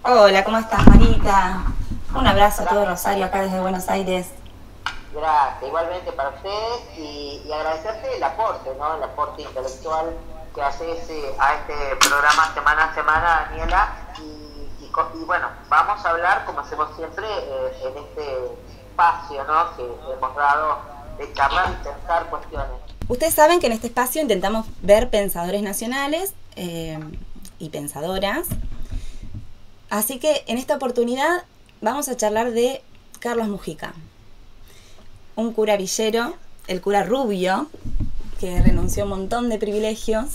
Hola, ¿cómo estás, Marita? Un abrazo a todo Rosario, acá desde Buenos Aires. Gracias, igualmente para ustedes y agradecerte el aporte, ¿no? El aporte intelectual que haces a este programa semana a semana, Daniela. Y bueno, vamos a hablar, como hacemos siempre, en este espacio, ¿no? Que hemos dado de charlar y pensar cuestiones. Ustedes saben que en este espacio intentamos ver pensadores nacionales y pensadoras. Así que en esta oportunidad vamos a charlar de Carlos Mujica, un cura villero, el cura rubio, que renunció a un montón de privilegios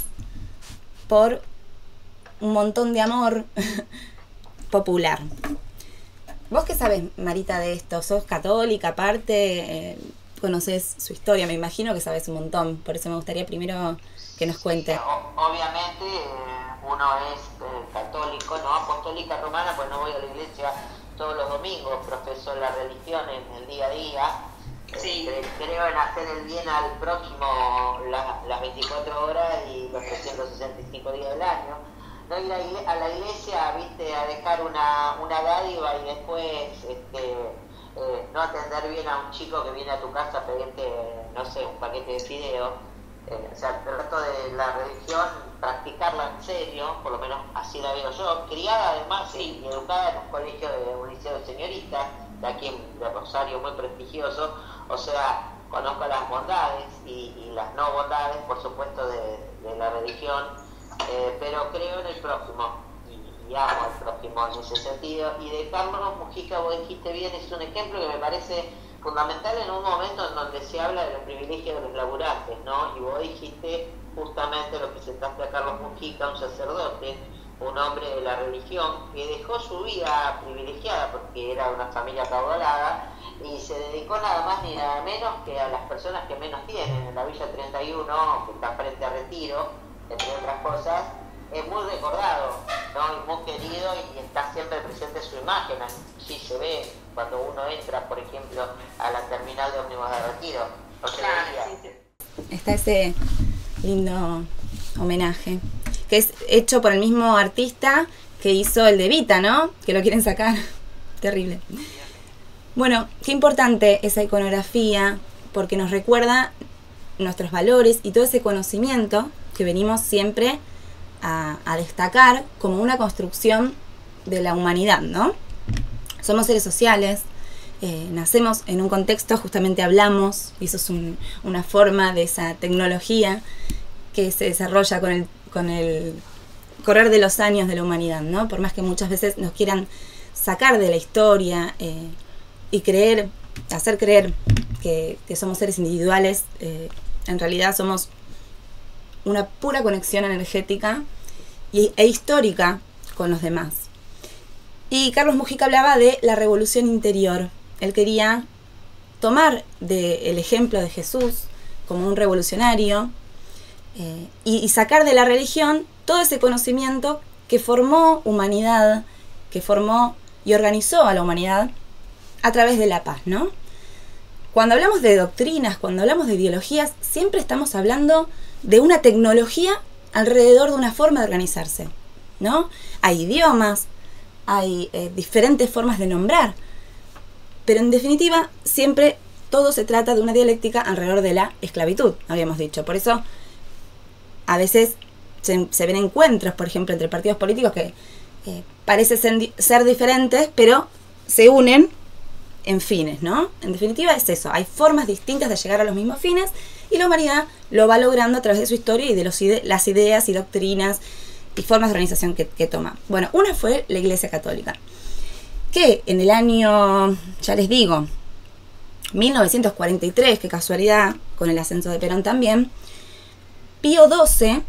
por un montón de amor popular. ¿Vos qué sabés, Marita, de esto? ¿Sos católica aparte? ¿Conoces su historia? Me imagino que sabés un montón, por eso me gustaría primero que nos cuente. Obviamente uno es católico, no apostólica romana, pues no voy a la iglesia todos los domingos, profeso la religión en el día a día. Sí. Creo en hacer el bien al prójimo las 24 horas y los 365 días del año. No ir a la iglesia, viste, a dejar una dádiva y después no atender bien a un chico que viene a tu casa a pedirte, no sé, un paquete de fideo. O sea, trato de la religión, practicarla en serio, por lo menos así la veo yo, criada además y educada en un colegio un liceo de señoritas, de aquí de Rosario, muy prestigioso, o sea, conozco las bondades y las no bondades, por supuesto, de la religión, pero creo en el prójimo y amo al prójimo en ese sentido. Y de Carlos Mujica, vos dijiste bien, es un ejemplo que me parece fundamental en un momento en donde se habla de los privilegios de los laburantes, ¿no? Y vos dijiste justamente, lo presentaste a Carlos Mujica, un sacerdote, un hombre de la religión, que dejó su vida privilegiada porque era de una familia acaudalada y se dedicó nada más ni nada menos que a las personas que menos tienen. En la Villa 31, que está frente a Retiro, entre otras cosas, es muy recordado, ¿no? Y muy querido, y está siempre presente su imagen. Sí se ve cuando uno entra, por ejemplo, a la terminal de ómnibus de Retiro. Está ese lindo homenaje, que es hecho por el mismo artista que hizo el de Evita, ¿no? Que lo quieren sacar. Terrible. Bueno, qué importante esa iconografía, porque nos recuerda nuestros valores y todo ese conocimiento que venimos siempre a destacar como una construcción de la humanidad, ¿no? Somos seres sociales, nacemos en un contexto, justamente hablamos, y eso es una forma de esa tecnología que se desarrolla con el correr de los años de la humanidad, ¿no? Por más que muchas veces nos quieran sacar de la historia y hacer creer que somos seres individuales, en realidad somos una pura conexión energética e histórica con los demás. Y Carlos Mujica hablaba de la revolución interior. Él quería tomar el ejemplo de Jesús como un revolucionario y sacar de la religión todo ese conocimiento que formó humanidad, que formó y organizó a la humanidad a través de la paz, ¿no? Cuando hablamos de doctrinas, cuando hablamos de ideologías, siempre estamos hablando de una tecnología alrededor de una forma de organizarse, ¿no? Hay idiomas, hay diferentes formas de nombrar, pero en definitiva siempre todo se trata de una dialéctica alrededor de la esclavitud, habíamos dicho. Por eso a veces se ven encuentros, por ejemplo, entre partidos políticos que parecen ser diferentes, pero se unen en fines, ¿no? En definitiva es eso, hay formas distintas de llegar a los mismos fines y la humanidad lo va logrando a través de su historia y de las ideas y doctrinas y formas de organización que toma. Bueno, una fue la Iglesia Católica, que en el año, ya les digo, 1943, qué casualidad, con el ascenso de Perón también, Pío XII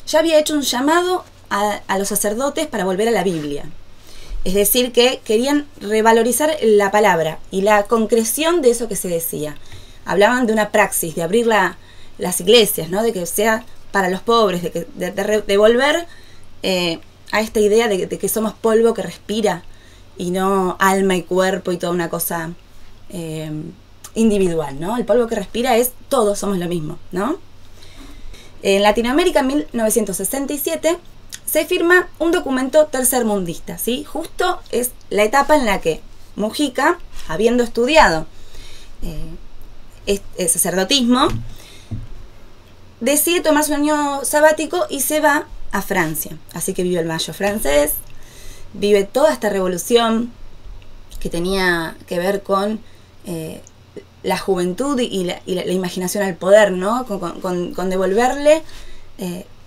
ya había hecho un llamado a los sacerdotes para volver a la Biblia. Es decir, que querían revalorizar la palabra y la concreción de eso que se decía. Hablaban de una praxis, de abrir las iglesias, ¿no? De que sea para los pobres, de volver a esta idea de que somos polvo que respira y no alma y cuerpo y toda una cosa individual, ¿no? El polvo que respira es todos somos lo mismo, ¿no? En Latinoamérica, en 1967, se firma un documento tercermundista, ¿sí? Justo es la etapa en la que Mujica, habiendo estudiado el sacerdotismo, decide tomarse un año sabático y se va a Francia. Así que vive el Mayo francés, vive toda esta revolución que tenía que ver con la juventud y la imaginación al poder, ¿no? Con devolverle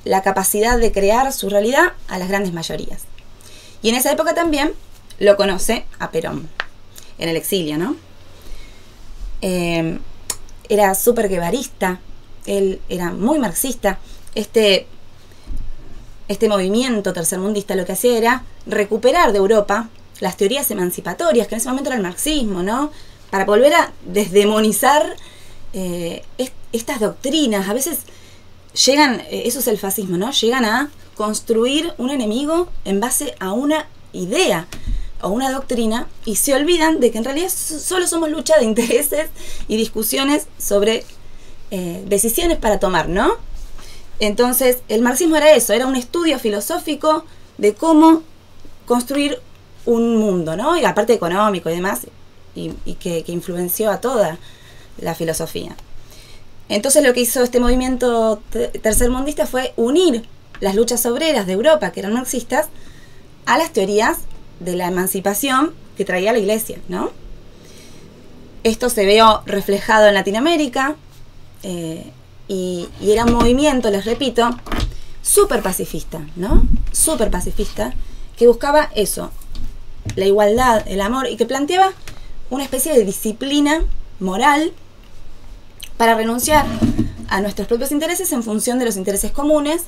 la capacidad de crear su realidad a las grandes mayorías. Y en esa época también lo conoce a Perón, en el exilio, ¿no? Era súper guevarista, él era muy marxista. Este movimiento tercermundista lo que hacía era recuperar de Europa las teorías emancipatorias, que en ese momento era el marxismo, ¿no? Para volver a desdemonizar estas doctrinas. A veces llegan, eso es el fascismo, ¿no? Llegan a construir un enemigo en base a una idea o una doctrina y se olvidan de que en realidad solo somos lucha de intereses y discusiones sobre decisiones para tomar, ¿no? Entonces, el marxismo era eso, era un estudio filosófico de cómo construir un mundo, ¿no? Y aparte económico y demás, y que influenció a toda la filosofía. Entonces lo que hizo este movimiento tercermundista fue unir las luchas obreras de Europa, que eran marxistas, a las teorías de la emancipación que traía la Iglesia, ¿no? Esto se vio reflejado en Latinoamérica, y era un movimiento, les repito, súper pacifista, ¿no? Súper pacifista, que buscaba eso, la igualdad, el amor, y que planteaba una especie de disciplina moral para renunciar a nuestros propios intereses en función de los intereses comunes,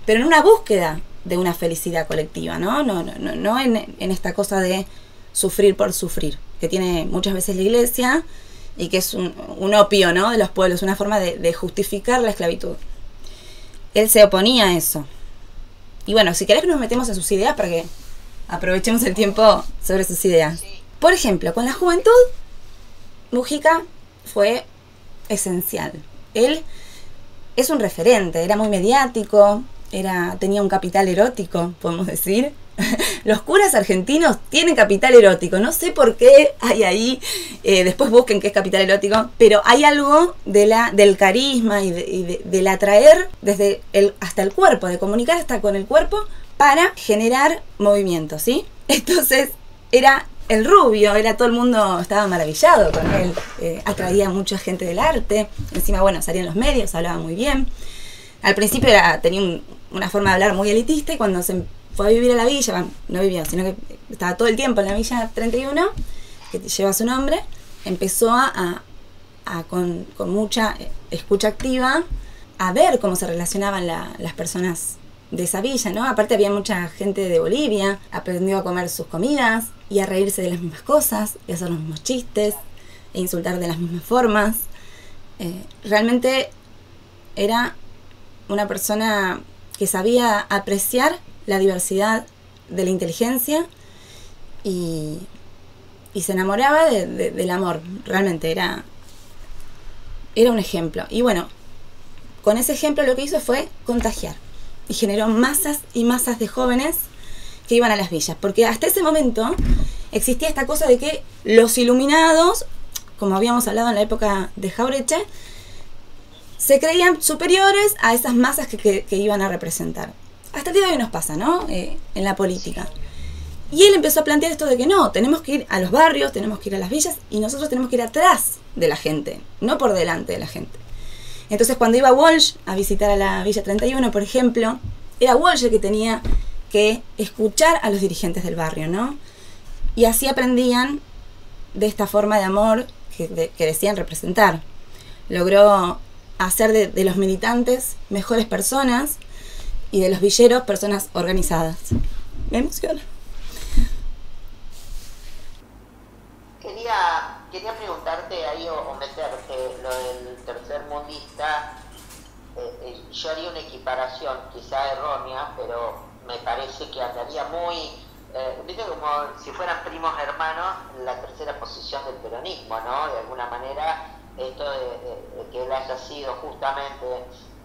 pero en una búsqueda de una felicidad colectiva, ¿no? No en esta cosa de sufrir por sufrir, que tiene muchas veces la Iglesia y que es un opio, ¿no? De los pueblos, una forma de justificar la esclavitud. Él se oponía a eso. Y bueno, si querés nos metemos en sus ideas para que aprovechemos el tiempo sobre sus ideas. Por ejemplo, con la juventud, Mujica fue esencial. Él es un referente, era muy mediático, tenía un capital erótico, podemos decir. Los curas argentinos tienen capital erótico, no sé por qué hay ahí, después busquen qué es capital erótico, pero hay algo del carisma y del atraer desde hasta el cuerpo, de comunicar hasta con el cuerpo para generar movimiento, ¿sí? Entonces era el rubio, todo el mundo estaba maravillado con él, atraía a mucha gente del arte, encima, bueno, salía en los medios, hablaba muy bien. Al principio tenía una forma de hablar muy elitista y cuando se fue a vivir a la villa, no vivía, sino que estaba todo el tiempo en la Villa 31, que lleva su nombre, empezó con mucha escucha activa a ver cómo se relacionaban las personas de esa villa, ¿no? Aparte había mucha gente de Bolivia, aprendió a comer sus comidas y a reírse de las mismas cosas y a hacer los mismos chistes e insultar de las mismas formas. Realmente era una persona que sabía apreciar la diversidad de la inteligencia y se enamoraba del amor. Realmente era un ejemplo. Y bueno, con ese ejemplo lo que hizo fue contagiar y generó masas y masas de jóvenes que iban a las villas, porque hasta ese momento existía esta cosa de que los iluminados, como habíamos hablado en la época de Jauretche, se creían superiores a esas masas que iban a representar. Hasta el día de hoy nos pasa, ¿no? En la política. Y él empezó a plantear esto de que no, tenemos que ir a los barrios, tenemos que ir a las villas y nosotros tenemos que ir atrás de la gente, no por delante de la gente. Entonces cuando iba Walsh a visitar a la Villa 31, por ejemplo, era Walsh el que tenía que escuchar a los dirigentes del barrio, ¿no? Y así aprendían de esta forma de amor que decían representar. Logró hacer de los militantes mejores personas y de los villeros personas organizadas. Me emociona. Quería preguntarte ahí o meterte lo del tercermundista. Yo haría una equiparación, quizá errónea, pero me parece que andaría muy, viste, como si fueran primos hermanos, la tercera posición del peronismo, ¿no? De alguna manera, esto de que él haya sido justamente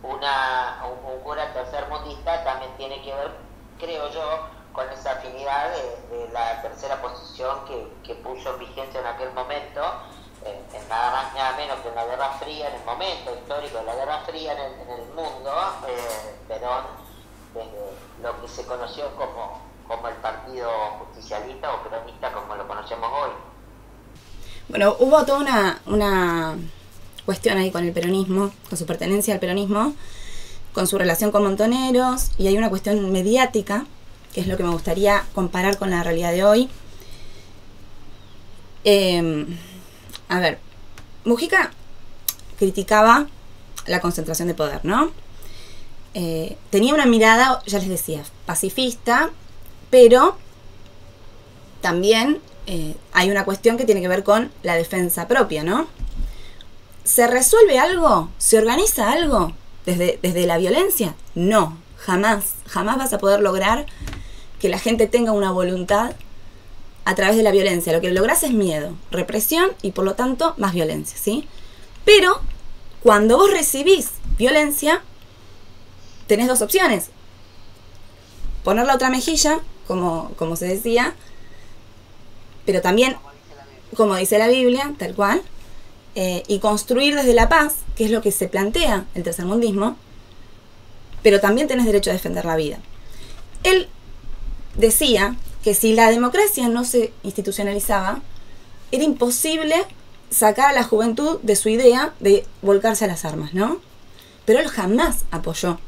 un cura tercermundista también tiene que ver creo yo, con esa afinidad de la tercera posición que puso en vigencia en aquel momento, en nada más ni nada menos que en la Guerra Fría, en el momento histórico de la Guerra Fría en el mundo, Perón, desde lo que se conoció como el Partido Justicialista o Peronista como lo conocemos hoy. Bueno, hubo toda una cuestión ahí con el peronismo, con su pertenencia al peronismo, con su relación con Montoneros, y hay una cuestión mediática, que es lo que me gustaría comparar con la realidad de hoy. A ver, Mujica criticaba la concentración de poder, ¿no? Tenía una mirada, ya les decía, pacifista, pero también hay una cuestión que tiene que ver con la defensa propia, ¿no? ¿Se resuelve algo? ¿Se organiza algo desde la violencia? No, jamás vas a poder lograr que la gente tenga una voluntad a través de la violencia. Lo que lográs es miedo, represión y por lo tanto más violencia, ¿sí? Pero cuando vos recibís violencia, tenés dos opciones. Poner la otra mejilla, como se decía, pero también, como dice la Biblia, tal cual, y construir desde la paz, que es lo que se plantea el tercermundismo, pero también tenés derecho a defender la vida. Él decía que si la democracia no se institucionalizaba, era imposible sacar a la juventud de su idea de volcarse a las armas, ¿no? Pero él jamás apoyó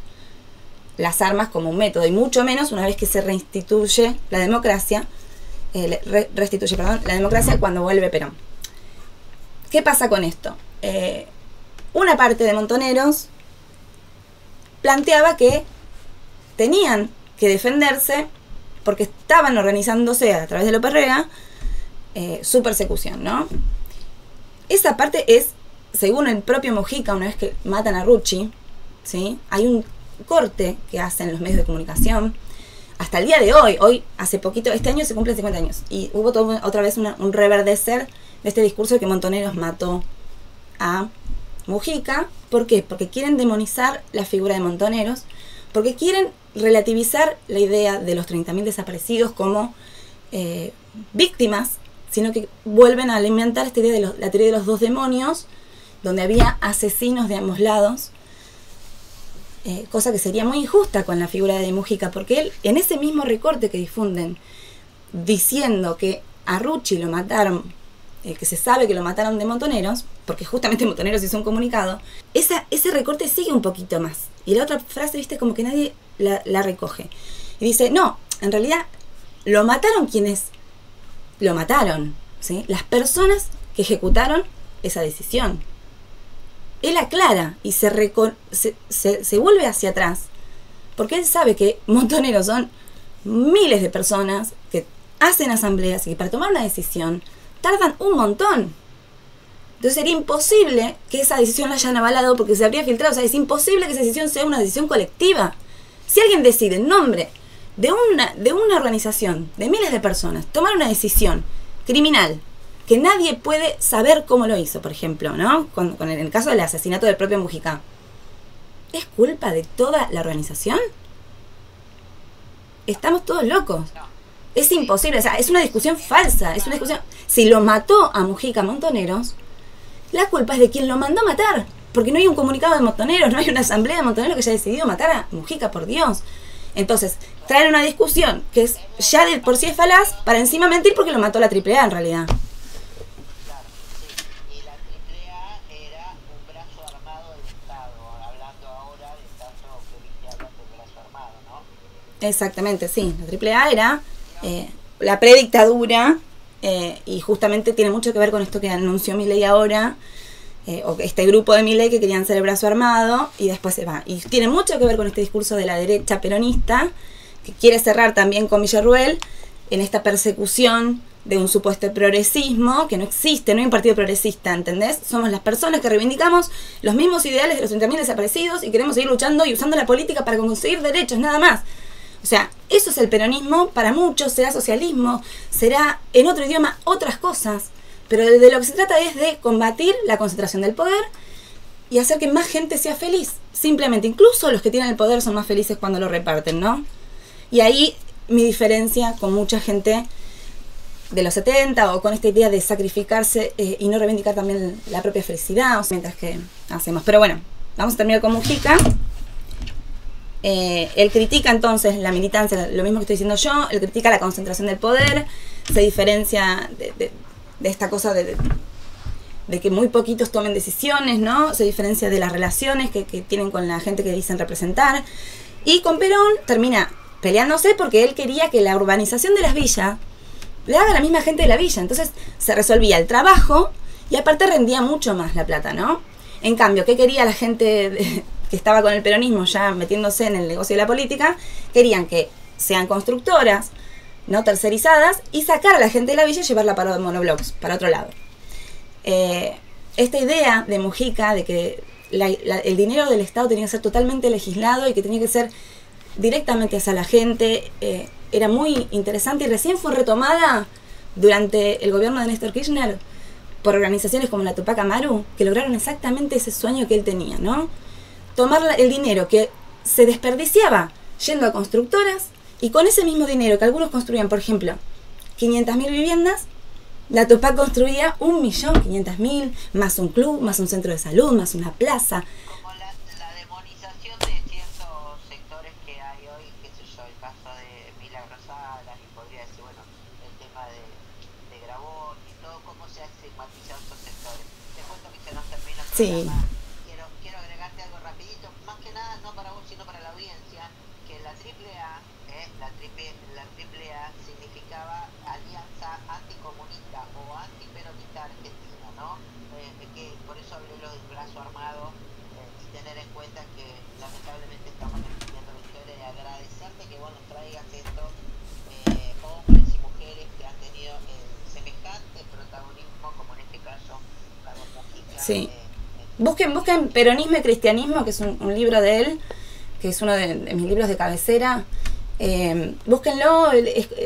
las armas como un método, y mucho menos una vez que se reinstituye la democracia, la democracia cuando vuelve Perón. ¿Qué pasa con esto? Una parte de Montoneros planteaba que tenían que defenderse porque estaban organizándose a través de López Rega su persecución, ¿no? Esa parte es, según el propio Mujica, una vez que matan a Rucci, ¿sí? Hay un corte que hacen los medios de comunicación hasta el día de hoy, hace poquito, este año se cumplen 50 años, y hubo otra vez un reverdecer de este discurso de que Montoneros mató a Mujica. ¿Por qué? Porque quieren demonizar la figura de Montoneros, porque quieren relativizar la idea de los 30.000 desaparecidos como víctimas, sino que vuelven a alimentar esta idea de la teoría de los dos demonios, donde había asesinos de ambos lados, cosa que sería muy injusta con la figura de Mujica, porque él, en ese mismo recorte que difunden, diciendo que a Rucci lo mataron, que se sabe que lo mataron de Montoneros, porque justamente Montoneros hizo un comunicado, ese recorte sigue un poquito más. Y la otra frase, viste, como que nadie la recoge. Y dice, no, en realidad lo mataron quienes lo mataron, ¿sí? Las personas que ejecutaron esa decisión. Él aclara y se vuelve hacia atrás, porque él sabe que Montoneros son miles de personas que hacen asambleas y que para tomar una decisión tardan un montón. Entonces sería imposible que esa decisión la hayan avalado porque se habría filtrado. O sea, es imposible que esa decisión sea una decisión colectiva. Si alguien decide en nombre de una organización de miles de personas tomar una decisión criminal que nadie puede saber cómo lo hizo, por ejemplo, ¿no? En el caso del asesinato del propio Mujica, ¿es culpa de toda la organización? Estamos todos locos. Es imposible, o sea, es una discusión falsa, es una discusión. Si lo mató a Mujica Montoneros, la culpa es de quien lo mandó a matar, porque no hay un comunicado de Montoneros, no hay una asamblea de Montoneros que haya decidido matar a Mujica, por Dios. Entonces, traer una discusión que es ya de por sí es falaz, para encima mentir porque lo mató la AAA en realidad. Exactamente, sí. La AAA era la predictadura, y justamente tiene mucho que ver con esto que anunció Milei ahora, o este grupo de Milei que querían ser el brazo armado y después se va. Y tiene mucho que ver con este discurso de la derecha peronista, que quiere cerrar también con Villarruel en esta persecución de un supuesto progresismo, que no existe, no hay un partido progresista, ¿entendés? Somos las personas que reivindicamos los mismos ideales de los 30.000 desaparecidos y queremos seguir luchando y usando la política para conseguir derechos, nada más. O sea, eso es el peronismo. Para muchos será socialismo, será en otro idioma otras cosas, pero de lo que se trata es de combatir la concentración del poder y hacer que más gente sea feliz. Simplemente, incluso los que tienen el poder son más felices cuando lo reparten, ¿no? Y ahí mi diferencia con mucha gente de los 70 o con esta idea de sacrificarse y no reivindicar también la propia felicidad, o sea, mientras que hacemos. Pero bueno, vamos a terminar con Mujica. Él critica entonces la militancia, lo mismo que estoy diciendo yo, él critica la concentración del poder, se diferencia de esta cosa de que muy poquitos tomen decisiones, ¿no? Se diferencia de las relaciones que tienen con la gente que dicen representar. Y con Perón termina peleándose porque él quería que la urbanización de las villas le haga la misma gente de la villa. Entonces se resolvía el trabajo y aparte rendía mucho más la plata, ¿no? En cambio, ¿qué quería la gente que estaba con el peronismo ya metiéndose en el negocio de la política? Querían que sean constructoras, no tercerizadas, y sacar a la gente de la villa y llevarla para monoblocks, para otro lado. Esta idea de Mujica de que el dinero del Estado tenía que ser totalmente legislado y que tenía que ser directamente hacia la gente, era muy interesante y recién fue retomada durante el gobierno de Néstor Kirchner por organizaciones como la Tupac Amaru, que lograron exactamente ese sueño que él tenía, ¿no? Tomar el dinero que se desperdiciaba yendo a constructoras y con ese mismo dinero que algunos construían, por ejemplo, 500.000 viviendas, la Tupac construía 1.500.000, más un club, más un centro de salud, más una plaza. Como la demonización de ciertos sectores que hay hoy, qué sé yo, el caso de Milagros Salas, y podría decir, bueno, el tema de Grabois y todo, cómo se ha estigmatizado estos sectores. Te cuento que se nos termina el programa. Sí. Quiero agregarte algo rapidito, más que nada no para vos sino para la audiencia, que la AAA, la AAA significaba Alianza Anticomunista o Antiperonista Argentina, ¿no? Que por eso hablé lo del brazo armado y tener en cuenta que lamentablemente estamos repitiendo la historia y agradecerte que vos nos traigas estos hombres y mujeres que han tenido semejante protagonismo como en este caso Carlos Mujica. Sí. Busquen Peronismo y Cristianismo, que es un libro de él, que es uno de mis libros de cabecera. Búsquenlo,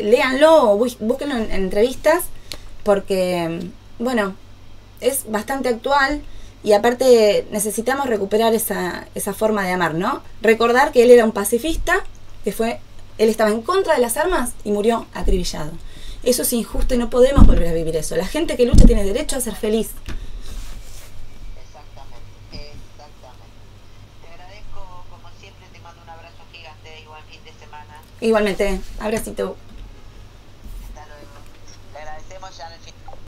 léanlo, búsquenlo en entrevistas, porque, bueno, es bastante actual y aparte necesitamos recuperar esa forma de amar, ¿no? Recordar que él era un pacifista, él estaba en contra de las armas y murió acribillado. Eso es injusto y no podemos volver a vivir eso. La gente que lucha tiene derecho a ser feliz. Te agradezco, como siempre, te mando un abrazo gigante y buen fin de semana. Igualmente, abracito.